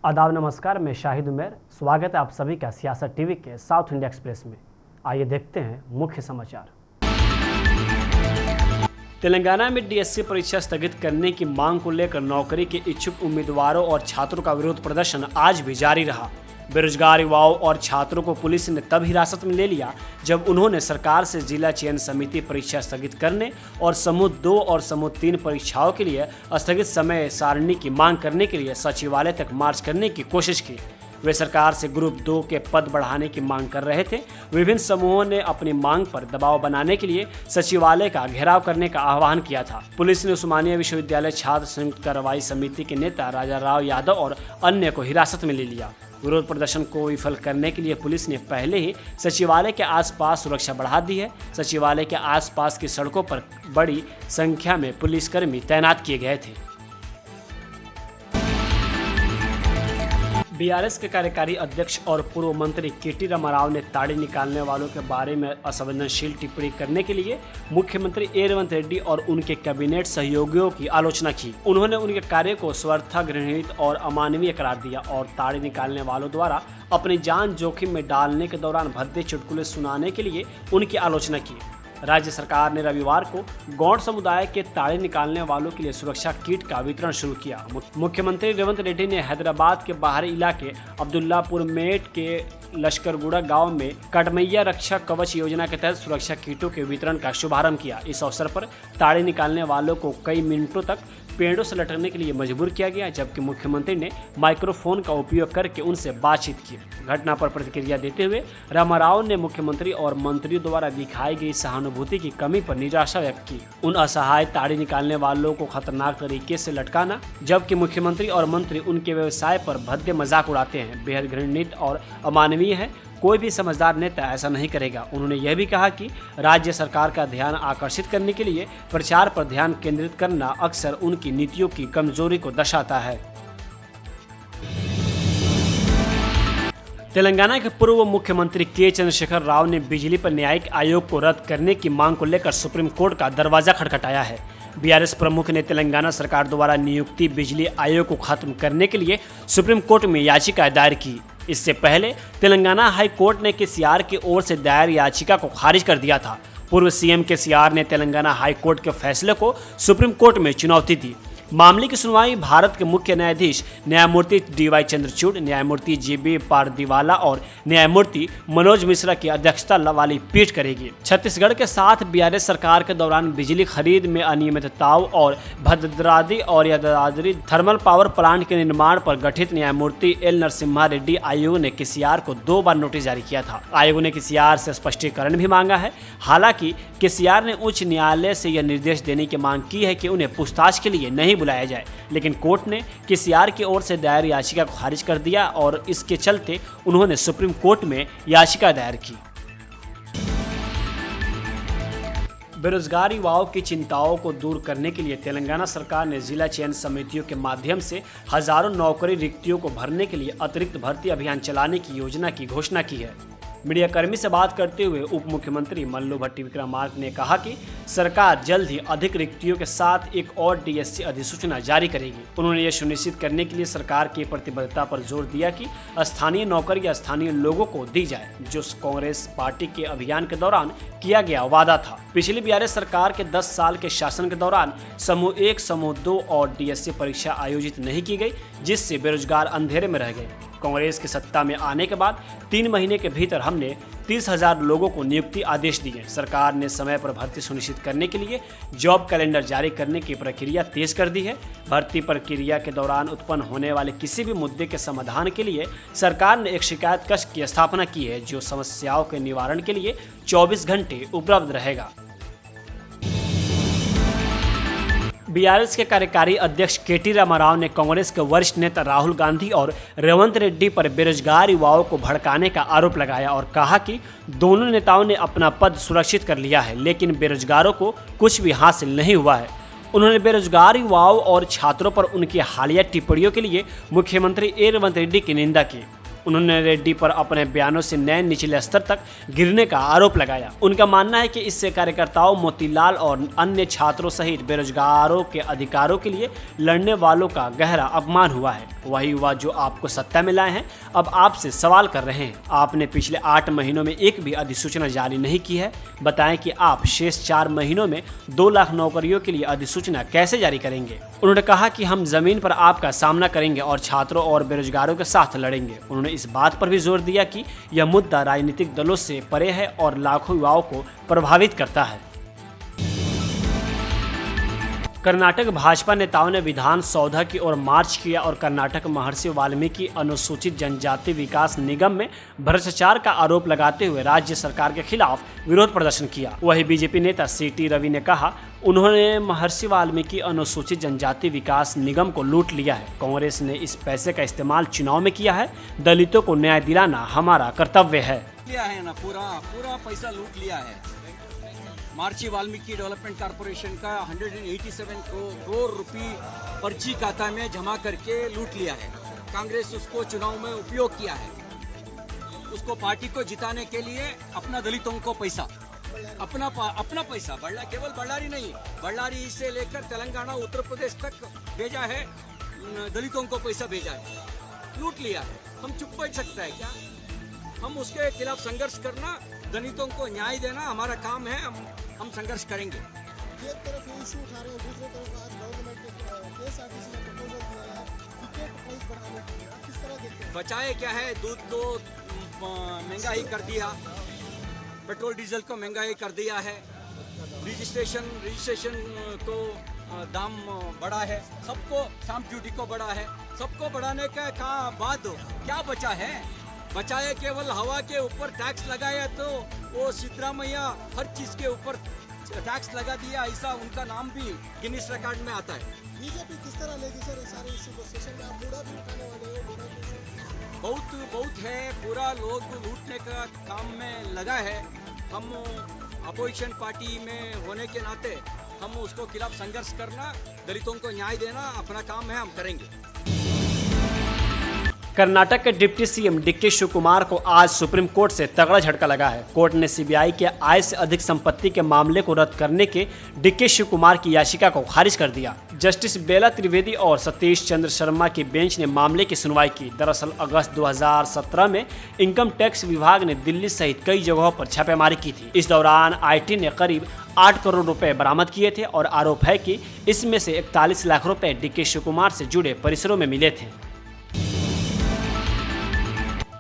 आदाब नमस्कार, मैं शाहिद उमर। स्वागत है आप सभी का सियासत टीवी के साउथ इंडिया एक्सप्रेस में। आइए देखते हैं मुख्य समाचार। तेलंगाना में डीएससी परीक्षा स्थगित करने की मांग को लेकर नौकरी के इच्छुक उम्मीदवारों और छात्रों का विरोध प्रदर्शन आज भी जारी रहा। बेरोजगार युवाओं और छात्रों को पुलिस ने तब हिरासत में ले लिया जब उन्होंने सरकार से जिला चयन समिति परीक्षा स्थगित करने और समूह 2 और समूह 3 परीक्षाओं के लिए स्थगित समय सारणी की मांग करने के लिए सचिवालय तक मार्च करने की कोशिश की। वे सरकार से ग्रुप 2 के पद बढ़ाने की मांग कर रहे थे। विभिन्न समूहों ने अपनी मांग पर दबाव बनाने के लिए सचिवालय का घेराव करने का आह्वान किया था। पुलिस ने उस्मानिया विश्वविद्यालय छात्र संयुक्त कार्रवाई समिति के नेता राजा राव यादव और अन्य को हिरासत में ले लिया। विरोध प्रदर्शन को विफल करने के लिए पुलिस ने पहले ही सचिवालय के आसपास सुरक्षा बढ़ा दी है। सचिवालय के आसपास की सड़कों पर बड़ी संख्या में पुलिसकर्मी तैनात किए गए थे। बीआरएस के कार्यकारी अध्यक्ष और पूर्व मंत्री केटी रामाराव ने ताड़ी निकालने वालों के बारे में असंवेदनशील टिप्पणी करने के लिए मुख्यमंत्री रेवंत रेड्डी और उनके कैबिनेट सहयोगियों की आलोचना की। उन्होंने उनके कार्य को स्वार्थ घृणित और अमानवीय करार दिया और ताड़ी निकालने वालों द्वारा अपनी जान जोखिम में डालने के दौरान भद्दे चुटकुले सुनाने के लिए उनकी आलोचना की। राज्य सरकार ने रविवार को गौड़ समुदाय के ताड़ी निकालने वालों के लिए सुरक्षा किट का वितरण शुरू किया। मुख्यमंत्री रेवंत रेड्डी ने हैदराबाद के बाहरी इलाके अब्दुल्लापुर मेट के लश्करगुड़ा गांव में कटमैया रक्षा कवच योजना के तहत सुरक्षा किटों के वितरण का शुभारंभ किया। इस अवसर पर ताड़ी निकालने वालों को कई मिनटों तक पेड़ों से लटकने के लिए मजबूर किया गया, जबकि मुख्यमंत्री ने माइक्रोफोन का उपयोग करके उनसे बातचीत की। घटना पर प्रतिक्रिया देते हुए रामाराव ने मुख्यमंत्री और मंत्रियों द्वारा दिखाई गई सहानुभूति की कमी पर निराशा व्यक्त की। उन असहाय ताड़ी निकालने वालों को खतरनाक तरीके से लटकाना, जबकि मुख्यमंत्री और मंत्री उनके व्यवसाय पर भद्दे मजाक उड़ाते हैं, बेहद घृणित और अमानवीय है। कोई भी समझदार नेता ऐसा नहीं करेगा। उन्होंने यह भी कहा कि राज्य सरकार का ध्यान आकर्षित करने के लिए प्रचार पर ध्यान केंद्रित करना अक्सर उनकी नीतियों की कमजोरी को दर्शाता है। तेलंगाना के पूर्व मुख्यमंत्री के चंद्रशेखर राव ने बिजली पर न्यायिक आयोग को रद्द करने की मांग को लेकर सुप्रीम कोर्ट का दरवाजा खटखटाया है। बीआरएस प्रमुख ने तेलंगाना सरकार द्वारा नियुक्ति बिजली आयोग को खत्म करने के लिए सुप्रीम कोर्ट में याचिका दायर की। इससे पहले तेलंगाना हाई कोर्ट ने केसीआर की ओर से दायर याचिका को खारिज कर दिया था। पूर्व सीएम केसीआर ने तेलंगाना हाई कोर्ट के फैसले को सुप्रीम कोर्ट में चुनौती दी। मामले की सुनवाई भारत के मुख्य न्यायाधीश न्यायमूर्ति डीवाई चंद्रचूड़, न्यायमूर्ति जीबी पारदीवाला और न्यायमूर्ति मनोज मिश्रा की अध्यक्षता वाली पीठ करेगी। छत्तीसगढ़ के साथ बीआरएस सरकार के दौरान बिजली खरीद में अनियमितताओं और भद्राद्री और यादाद्री थर्मल पावर प्लांट के निर्माण पर गठित न्यायमूर्ति एल नरसिम्हा रेड्डी आयोग ने केसीआर को 2 बार नोटिस जारी किया था। आयोग ने केसीआर से स्पष्टीकरण भी मांगा है। हालांकि केसीआर ने उच्च न्यायालय से यह निर्देश देने की मांग की है कि उन्हें पूछताछ के लिए नहीं बुलाया जाए, लेकिन कोर्ट ने केसीआर की ओर से दायर याचिका को खारिज कर दिया और इसके चलते उन्होंने सुप्रीम कोर्ट में याचिका दायर की। बेरोजगार युवाओं की चिंताओं को दूर करने के लिए तेलंगाना सरकार ने जिला चयन समितियों के माध्यम से हजारों नौकरी रिक्तियों को भरने के लिए अतिरिक्त भर्ती अभियान चलाने की योजना की घोषणा की है। मीडियाकर्मी से बात करते हुए उप मुख्यमंत्री मल्लू भट्टी विक्रमार्क ने कहा कि सरकार जल्द ही अधिक रिक्तियों के साथ एक और डीएससी अधिसूचना जारी करेगी। उन्होंने यह सुनिश्चित करने के लिए सरकार की प्रतिबद्धता पर जोर दिया कि स्थानीय नौकरी स्थानीय लोगों को दी जाए, जो कांग्रेस पार्टी के अभियान के दौरान किया गया वादा था। पिछली बीआरएस सरकार के 10 साल के शासन के दौरान समूह 1, समूह 2 और डीएससी परीक्षा आयोजित नहीं की गई, जिससे बेरोजगार अंधेरे में रह गए। कांग्रेस की सत्ता में आने के बाद 3 महीने के भीतर हमने 30,000 लोगों को नियुक्ति आदेश दिए। सरकार ने समय पर भर्ती सुनिश्चित करने के लिए जॉब कैलेंडर जारी करने की प्रक्रिया तेज कर दी है। भर्ती प्रक्रिया के दौरान उत्पन्न होने वाले किसी भी मुद्दे के समाधान के लिए सरकार ने एक शिकायत कक्ष की स्थापना की है, जो समस्याओं के निवारण के लिए 24 घंटे उपलब्ध रहेगा। बीआरएस के कार्यकारी अध्यक्ष केटी रामाराव ने कांग्रेस के वरिष्ठ नेता राहुल गांधी और रेवंत रेड्डी पर बेरोजगार युवाओं को भड़काने का आरोप लगाया और कहा कि दोनों नेताओं ने अपना पद सुरक्षित कर लिया है, लेकिन बेरोजगारों को कुछ भी हासिल नहीं हुआ है। उन्होंने बेरोजगार युवाओं और छात्रों पर उनकी हालिया टिप्पणियों के लिए मुख्यमंत्री रेवंत रेड्डी की निंदा की। उन्होंने रेड्डी पर अपने बयानों से नए निचले स्तर तक गिरने का आरोप लगाया। उनका मानना है कि इससे कार्यकर्ताओं, मोतीलाल और अन्य छात्रों सहित बेरोजगारों के अधिकारों के लिए लड़ने वालों का गहरा अपमान हुआ है। वही युवा जो आपको सत्ता में लाए हैं अब आपसे सवाल कर रहे हैं। आपने पिछले 8 महीनों में एक भी अधिसूचना जारी नहीं की है। बताएं कि आप शेष 4 महीनों में 2 लाख नौकरियों के लिए अधिसूचना कैसे जारी करेंगे। उन्होंने कहा कि हम जमीन पर आपका सामना करेंगे और छात्रों और बेरोजगारों के साथ लड़ेंगे। उन्होंने इस बात पर भी जोर दिया कि यह मुद्दा राजनीतिक दलों से परे है और लाखों युवाओं को प्रभावित करता है। कर्नाटक भाजपा नेताओं ने विधान सौधा की ओर मार्च किया और कर्नाटक महर्षि वाल्मीकि अनुसूचित जनजाति विकास निगम में भ्रष्टाचार का आरोप लगाते हुए राज्य सरकार के खिलाफ विरोध प्रदर्शन किया। वहीं बीजेपी नेता सीटी रवि ने कहा, उन्होंने महर्षि वाल्मीकि अनुसूचित जनजाति विकास निगम को लूट लिया है। कांग्रेस ने इस पैसे का इस्तेमाल चुनाव में किया है। दलितों को न्याय दिलाना हमारा कर्तव्य है। पूरा पैसा लूट लिया है। महर्षि वाल्मीकि डेवलपमेंट कॉर्पोरेशन का 187 करोड़ रुपये पर्ची खाता में जमा करके लूट लिया है। कांग्रेस उसको चुनाव में उपयोग किया है। उसको पार्टी को जिताने के लिए अपना दलितों को पैसा, अपना पैसा केवल बಳ್ಳारी नहीं, बಳ್ಳारी से लेकर तेलंगाना, उत्तर प्रदेश तक भेजा है। दलितों को पैसा भेजा है, लूट लिया है। हम चुप बैठ सकता है क्या? हम उसके खिलाफ संघर्ष करना, दलितों को न्याय देना हमारा काम है। हम संघर्ष करेंगे। एक तरफ ये इशू उठा रहे हैं, दूसरी तरफ आज गवर्नमेंट ने केएसआरटीसी में प्रपोजल दिया है टिकट प्राइस बढ़ाने के लिए। किस तरह देखते हैं? बचाए क्या है, दूध को महंगाई कर दिया, पेट्रोल डीजल को महंगाई कर दिया है, रजिस्ट्रेशन को दाम बढ़ा है, सबको स्टाम्प ड्यूटी को बढ़ा है। सबको बढ़ाने का बाद क्या बचा है? बचाए केवल हवा के ऊपर टैक्स लगाया, तो वो सिद्धरामैया हर चीज के ऊपर टैक्स लगा दिया, ऐसा उनका नाम भी गिनीज रिकॉर्ड में आता है। बीजेपी किस तरह लेगी सर सारे इशू को? सेशन में आप बूढ़ा भी उठाने वाले हो? बहुत है। पूरा लोग लूटने का काम में लगा है। हम अपोजिशन पार्टी में होने के नाते हम उसको खिलाफ संघर्ष करना, दलितों को न्याय देना अपना काम है, हम करेंगे। कर्नाटक के डिप्टी सीएम डीके शिवकुमार को आज सुप्रीम कोर्ट से तगड़ा झटका लगा है। कोर्ट ने सीबीआई के आय से अधिक संपत्ति के मामले को रद्द करने के डीके शिवकुमार की याचिका को खारिज कर दिया। जस्टिस बेला त्रिवेदी और सतीश चंद्र शर्मा की बेंच ने मामले की सुनवाई की। दरअसल अगस्त 2017 में इनकम टैक्स विभाग ने दिल्ली सहित कई जगहों पर छापेमारी की थी। इस दौरान आईटी ने करीब 8 करोड़ रुपए बरामद किए थे और आरोप है कि इसमें से 41 लाख रुपए डीके शिवकुमार से जुड़े परिसरों में मिले थे।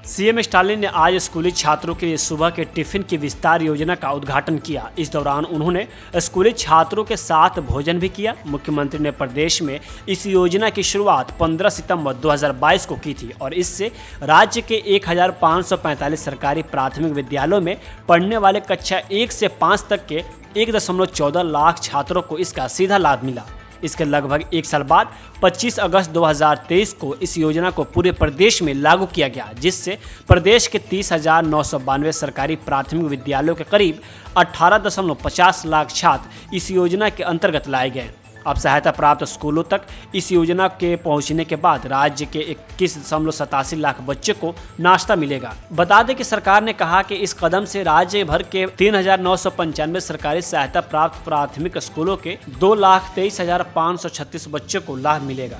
सीएम स्टालिन ने आज स्कूली छात्रों के लिए सुबह के टिफिन की विस्तार योजना का उद्घाटन किया। इस दौरान उन्होंने स्कूली छात्रों के साथ भोजन भी किया। मुख्यमंत्री ने प्रदेश में इस योजना की शुरुआत 15 सितंबर 2022 को की थी और इससे राज्य के 1545 सरकारी प्राथमिक विद्यालयों में पढ़ने वाले कक्षा 1 से 5 तक के 1.14 लाख छात्रों को इसका सीधा लाभ मिला। इसके लगभग 1 साल बाद 25 अगस्त 2023 को इस योजना को पूरे प्रदेश में लागू किया गया, जिससे प्रदेश के 30,992 सरकारी प्राथमिक विद्यालयों के करीब 18.50 लाख छात्र इस योजना के अंतर्गत लाए गए। अब सहायता प्राप्त स्कूलों तक इस योजना के पहुंचने के बाद राज्य के 21.87 लाख बच्चे को नाश्ता मिलेगा। बता दें कि सरकार ने कहा कि इस कदम से राज्य भर के 3,995 सरकारी सहायता प्राप्त प्राथमिक स्कूलों के 2,23,536 बच्चों को लाभ मिलेगा।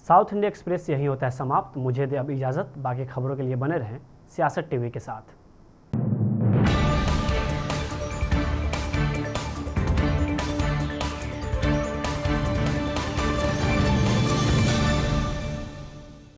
साउथ इंडिया एक्सप्रेस यही होता है समाप्त। मुझे दे अब इजाज़त। बाकी खबरों के लिए बने रहें सियासत टीवी के साथ।